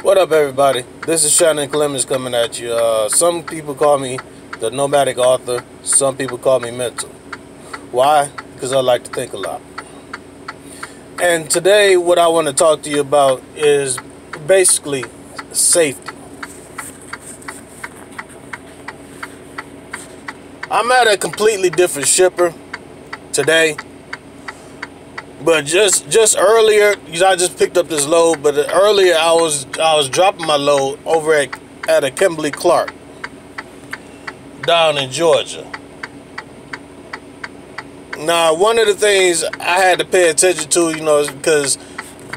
What up, everybody? This is Shannon Clemens coming at you. Some people call me the nomadic author. Some people call me mental. Why? Because I like to think a lot. And today, what I want to talk to you about is basically safety. I'm at a completely different shipper today. But just earlier, I just picked up this load. But earlier, I was dropping my load over at a Kimberly-Clark down in Georgia. Now, one of the things I had to pay attention to, is because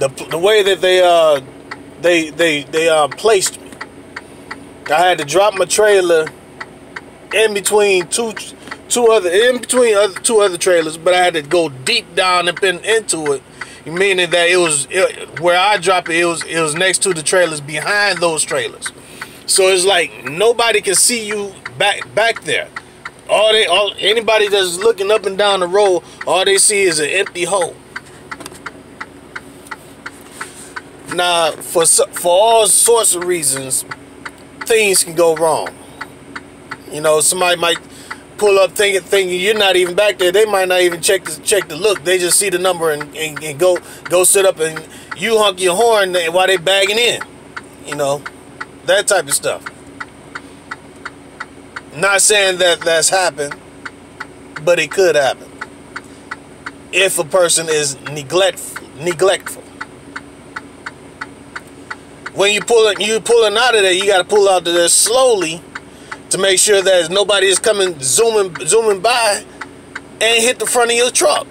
the way that they placed me. I had to drop my trailer in between two other trailers, but I had to go deep down and into it, meaning that where I dropped it was next to the trailers behind those trailers. So it's like nobody can see you back there. Anybody that's looking up and down the road, all they see is an empty hole. Now, for all sorts of reasons, things can go wrong. Somebody might pull up thinking you're not even back there. They might not even check the look. They just see the number and go sit up, and you honk your horn while they bagging in. That type of stuff. Not saying that that's happened, but it could happen if a person is neglectful. When you pulling out of there, you got to pull out of there slowly to make sure that nobody is coming zooming by and hit the front of your truck.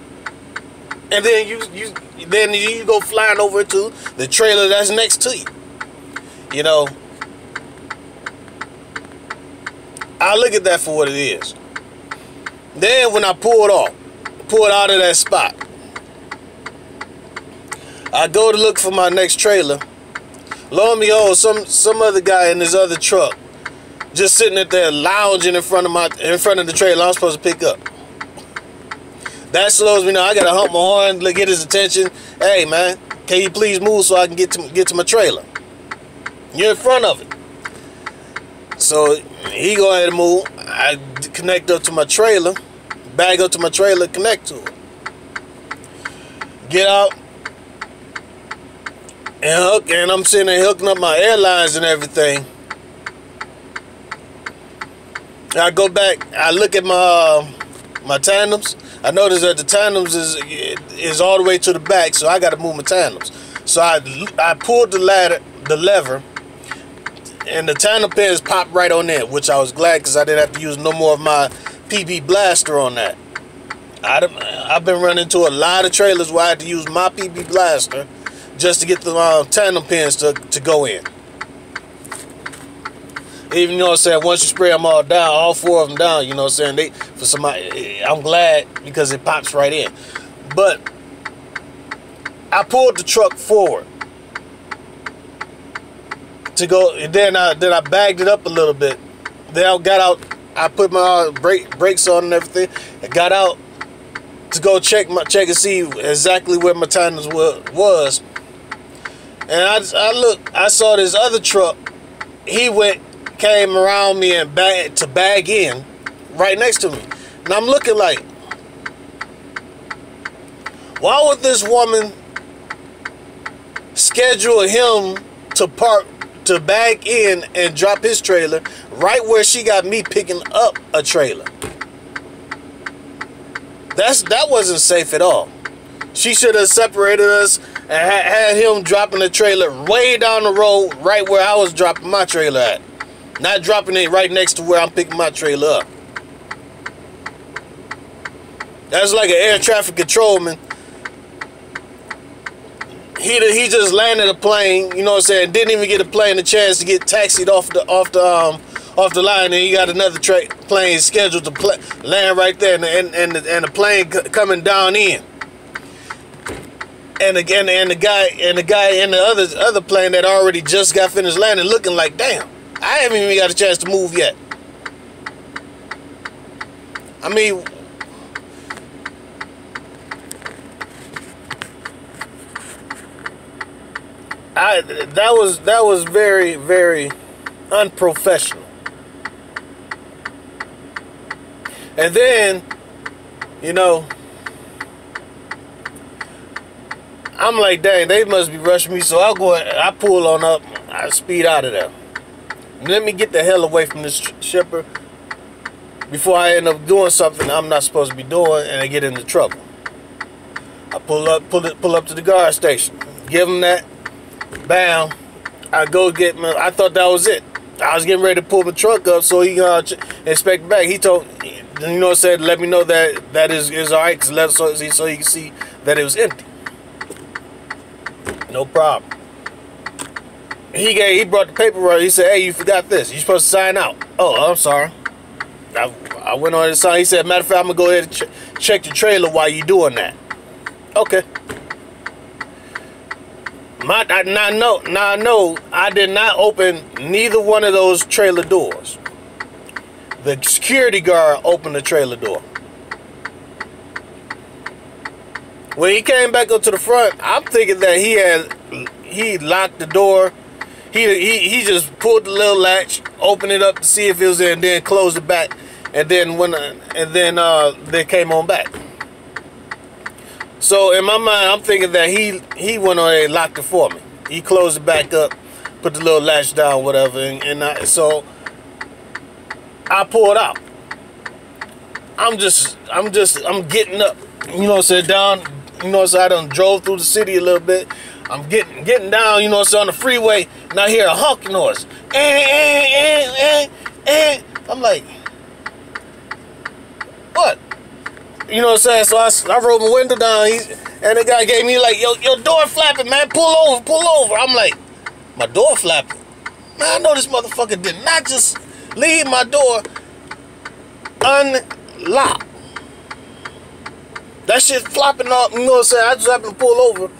And then you go flying over to the trailer that's next to you. I look at that for what it is. Then when I pulled out of that spot, I go to look for my next trailer. Lo and behold, some other guy in this other truck just sitting up there lounging in front of the trailer I'm supposed to pick up. That slows me down. I gotta hump my horn to get his attention. Hey man, can you please move so I can get to my trailer? You're in front of it. So he go ahead and move. I connect up to my trailer, bag up to my trailer, connect to it. Get out and hook, and I'm sitting there hooking up my airlines and everything. I go back, I look at my tandems. I notice that the tandems is all the way to the back, so I got to move my tandems. So I pulled the lever, and the tandem pins popped right on there, which I was glad because I didn't have to use no more of my PB blaster on that. I've been running into a lot of trailers where I had to use my PB blaster just to get the tandem pins to go in. Even, once you spray them all down, all four of them down, I'm glad because it pops right in. But I pulled the truck forward to go, and then I bagged it up a little bit. Then I got out, I put my brakes on and everything. I got out to go check and see exactly where my tandems was. And I saw this other truck. He came around me and bag in right next to me. And I'm looking like, why would this woman schedule him to bag in and drop his trailer right where she got me picking up a trailer? That wasn't safe at all. She should have separated us and had him dropping the trailer way down the road right where I was dropping my trailer at. Not dropping it right next to where I'm picking my trailer up. That's like an air traffic controlman. He just landed a plane, didn't even get a plane a chance to get taxied off the line, and he got another plane scheduled to land right there, and the plane coming down in. And again, and the guy in the other plane that already just got finished landing, looking like, damn, I haven't even got a chance to move yet. I mean, that was very, very unprofessional. And then, you know, I'm like, dang, they must be rushing me. So I pull on up, I speed out of there. Let me get the hell away from this shipper before I end up doing something I'm not supposed to be doing and I get into trouble. I pull up to the guard station, give him that, bam. I go get my, I thought that was it. I was getting ready to pull my truck up so he can inspect the bag. He told, you know, said, let me know that is all right, so he can see that it was empty. No problem. He brought the paperwork. He said, hey, you forgot this. You're supposed to sign out. Oh, I'm sorry. I went on his sign. He said, matter of fact, I'm going to go ahead and check your trailer while you're doing that. Okay. Now I know I did not open neither one of those trailer doors. The security guard opened the trailer door. When he came back up to the front, I'm thinking that he locked the door. He just pulled the little latch, opened it up to see if it was there, and then closed it back. And then they came on back. So in my mind, I'm thinking that he went on and locked it for me. He closed it back up, put the little latch down, whatever, so I pulled out. I'm getting up. You know what I'm saying, down. You know what I'm saying, I done drove through the city a little bit. I'm getting down, you know what I'm saying, on the freeway, and I hear a honking noise. I'm like, what? You know what I'm saying? So I rolled my window down, and the guy gave me like, yo, door flapping, man, pull over. I'm like, my door flapping? Man, I know this motherfucker did not just leave my door unlocked. That shit flopping up, you know what I'm saying? I just happened to pull over.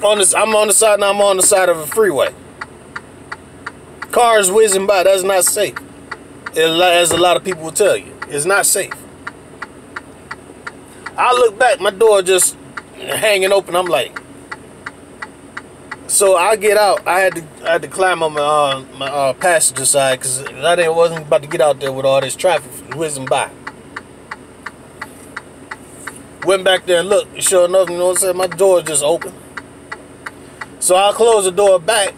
I'm on the side now, I'm on the side of a freeway. Cars whizzing by, that's not safe. As a lot of people will tell you, it's not safe. I look back, my door just hanging open. I'm like, so I get out. I had to climb on my passenger side because I wasn't about to get out there with all this traffic whizzing by. Went back there and looked. Sure enough, you know what I'm saying, my door just open. So I closed the door back.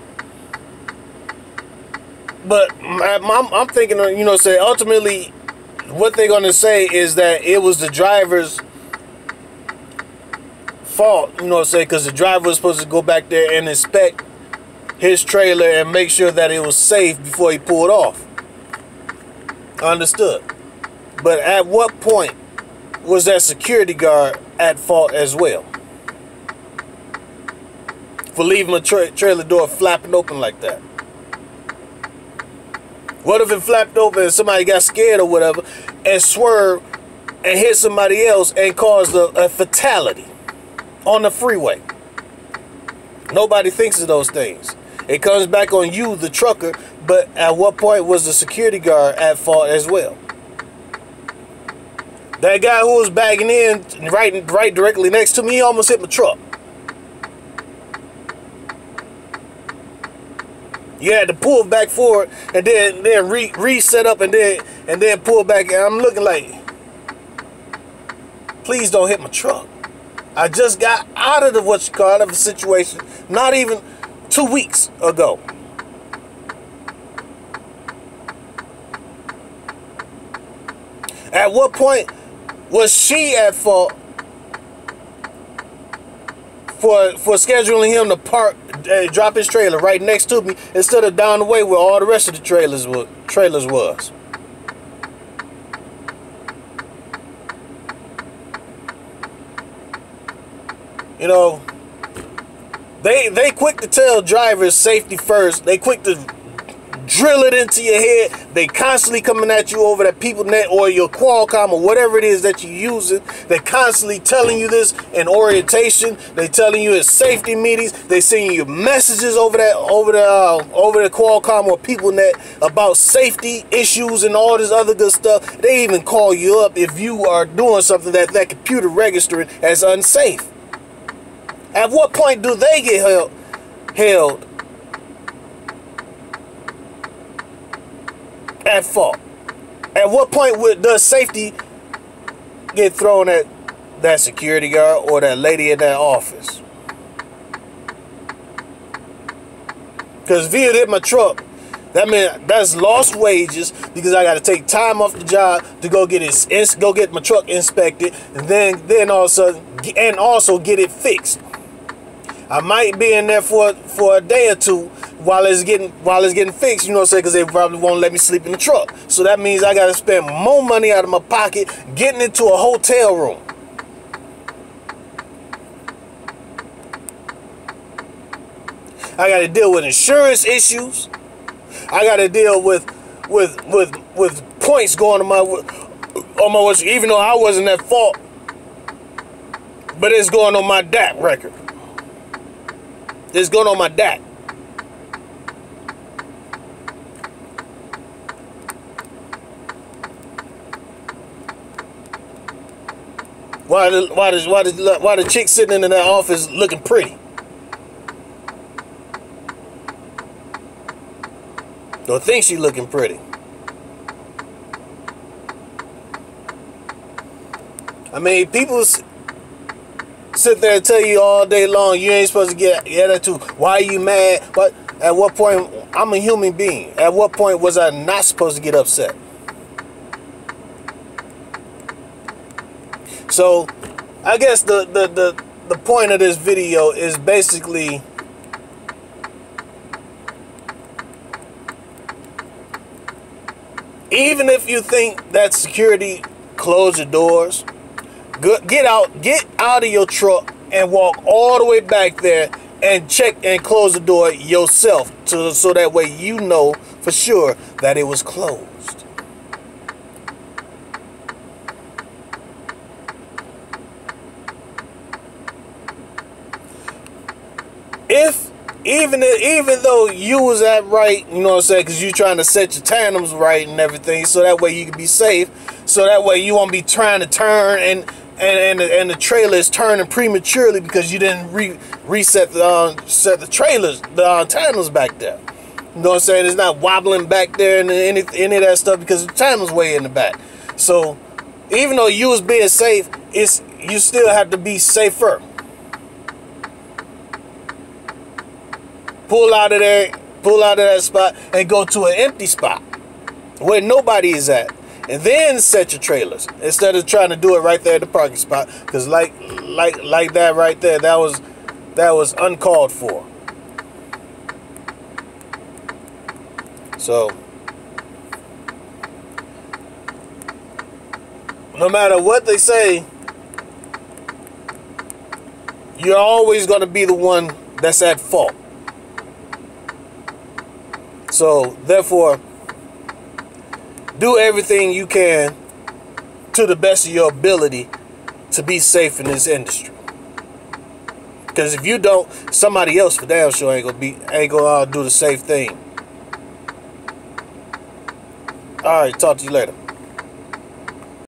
But I'm thinking, you know, say ultimately, what they're gonna say is that it was the driver's fault, you know what I'm saying, because the driver was supposed to go back there and inspect his trailer and make sure that it was safe before he pulled off. Understood. But at what point was that security guard at fault as well for leaving a trailer door flapping open like that? What if it flapped open and somebody got scared or whatever and swerved and hit somebody else and caused a fatality on the freeway? Nobody thinks of those things. It comes back on you, the trucker, but at what point was the security guard at fault as well? That guy who was bagging in right directly next to me, he almost hit my truck. You had to pull back forward and then reset up and then pull back. And I'm looking like, please don't hit my truck. I just got out of out of a situation not even 2 weeks ago. At what point was she at fault for scheduling him to drop his trailer right next to me instead of down the way where all the rest of the trailers was? You know, they quick to tell drivers safety first. They quick to drill it into your head. They constantly coming at you over that PeopleNet or your Qualcomm or whatever it is that you're using. They constantly telling you this in orientation. They telling you at safety meetings. They sending you messages over the Qualcomm or PeopleNet about safety issues and all this other good stuff. They even call you up if you are doing something that computer registering as unsafe. At what point do they get help held at fault? At what point does safety get thrown at that security guard or that lady in that office? Because if he had hit my truck, that means that's lost wages because I got to take time off the job to go get my truck inspected, and then also get it fixed. I might be in there for a day or two while it's getting fixed, you know what I'm saying? Because they probably won't let me sleep in the truck. So that means I got to spend more money out of my pocket getting into a hotel room. I got to deal with insurance issues. I got to deal with points going on my watch, even though I wasn't at fault. But it's going on my DAT record. It's going on my DAT. Why the chick sitting in that office looking pretty? Don't think she looking pretty. I mean, people sit there and tell you all day long you ain't supposed to get attitude. Why are you mad? But at what point, I'm a human being. At what point was I not supposed to get upset? So, I guess the point of this video is basically even if you think that security closed your doors, get out of your truck and walk all the way back there and check and close the door yourself so that way you know for sure that it was closed. Even though you was at right, you know what I'm saying, because you're trying to set your tandems right and everything, so that way you can be safe, so that way you won't be trying to turn and the trailer is turning prematurely because you didn't reset the trailers, the tandems back there. You know what I'm saying? It's not wobbling back there and any of that stuff because the tandems way in the back. So even though you was being safe, you still have to be safer. Pull out of that spot and go to an empty spot where nobody is at, and then set your trailers instead of trying to do it right there at the parking spot. Because like that right there, that was uncalled for. So no matter what they say, you're always going to be the one that's at fault. So, therefore, do everything you can to the best of your ability to be safe in this industry. Because if you don't, somebody else for damn sure ain't gonna do the safe thing. All right, talk to you later.